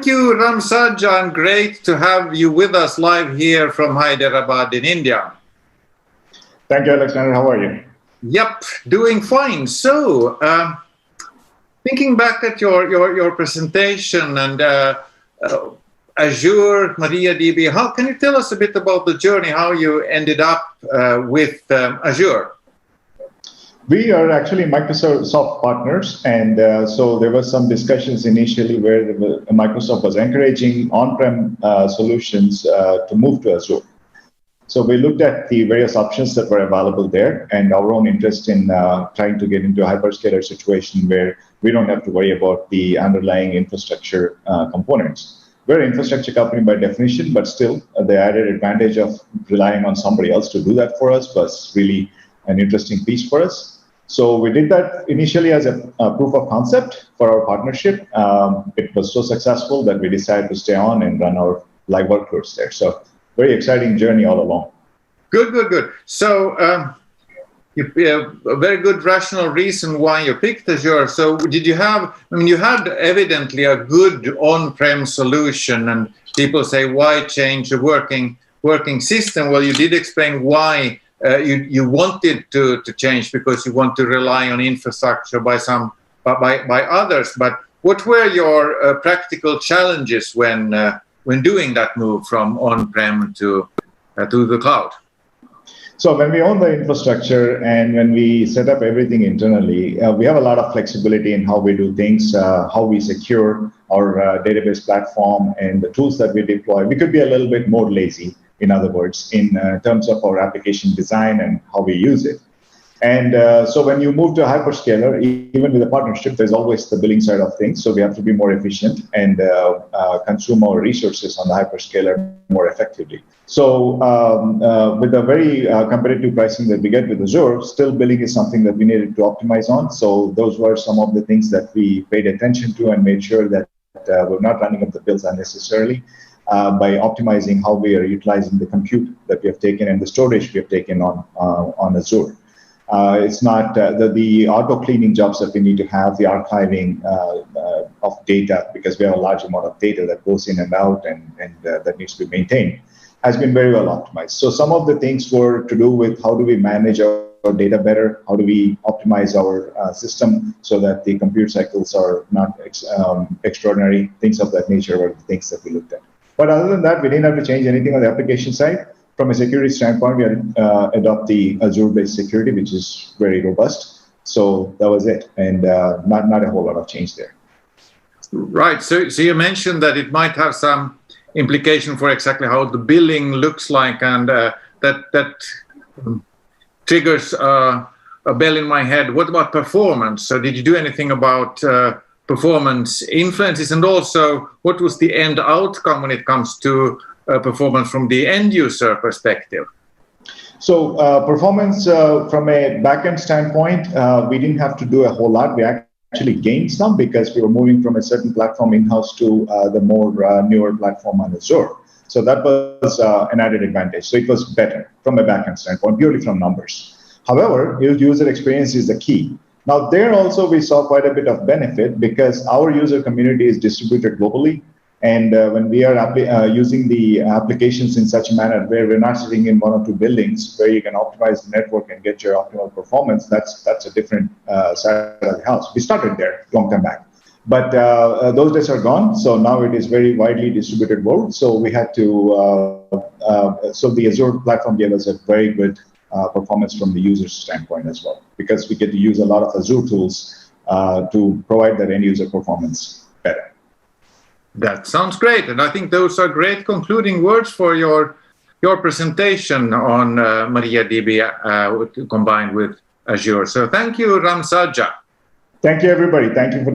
you, Ram Sajja, and great to have you with us live here from Hyderabad in India. Thank you, Alexander. How are you? Yep, doing fine. So, thinking back at your presentation and Azure, MariaDB, can you tell us a bit about the journey, how you ended up with Azure? We are actually Microsoft partners, and so there were some discussions initially where Microsoft was encouraging on-prem solutions to move to Azure. So we looked at the various options that were available there and our own interest in trying to get into a hyperscaler situation where we don't have to worry about the underlying infrastructure components. We're an infrastructure company by definition, but still the added advantage of relying on somebody else to do that for us was really an interesting piece for us. So we did that initially as a proof of concept for our partnership. It was so successful that we decided to stay on and run our live workloads there. So very exciting journey all along. Good. So you have a very good rational reason why you picked Azure. So did you have, you had evidently a good on-prem solution, and people say, why change a working system? Well, you did explain why you wanted to change, because you want to rely on infrastructure by others. But what were your practical challenges when doing that move from on-prem to the cloud? So when we own the infrastructure and when we set up everything internally, we have a lot of flexibility in how we do things, how we secure our database platform and the tools that we deploy. We could be a little bit more lazy, in other words, in terms of our application design and how we use it. And so when you move to a hyperscaler, even with a partnership, there's always the billing side of things. So we have to be more efficient and consume our resources on the hyperscaler more effectively. So with the very competitive pricing that we get with Azure, still billing is something that we needed to optimize on. So those were some of the things that we paid attention to and made sure that we're not running up the bills unnecessarily. By optimizing how we are utilizing the compute that we have taken and the storage we have taken on Azure. It's not the auto cleaning jobs that we need to have, the archiving of data, because we have a large amount of data that goes in and out and that needs to be maintained, has been very well optimized. So some of the things were to do with how do we manage our data better, how do we optimize our system so that the compute cycles are not extraordinary, things of that nature were the things that we looked at. But other than that, we didn't have to change anything on the application side. From a security standpoint, we adopt the Azure-based security, which is very robust. So that was it, and not a whole lot of change there. Right. So you mentioned that it might have some implication for exactly how the billing looks like, and that triggers a bell in my head. What about performance? So did you do anything about performance influences, and also what was the end outcome when it comes to performance from the end user perspective? So performance from a backend standpoint, we didn't have to do a whole lot. We actually gained some because we were moving from a certain platform in-house to the more newer platform on Azure. So that was an added advantage. So it was better from a backend standpoint, purely from numbers. However, user experience is the key. Now, there also we saw quite a bit of benefit because our user community is distributed globally. And when we are using the applications in such a manner where we're not sitting in one or two buildings where you can optimize the network and get your optimal performance, that's a different side of the house. We started there long time back. But those days are gone. So now it is very widely distributed world. So we had to, so the Azure platform gave us a very good performance from the user standpoint as well, because we get to use a lot of Azure tools to provide that end user performance better. That sounds great, and I think those are great concluding words for your presentation on MariaDB combined with Azure. So thank you, Ram Sajja. Thank you, everybody. Thank you for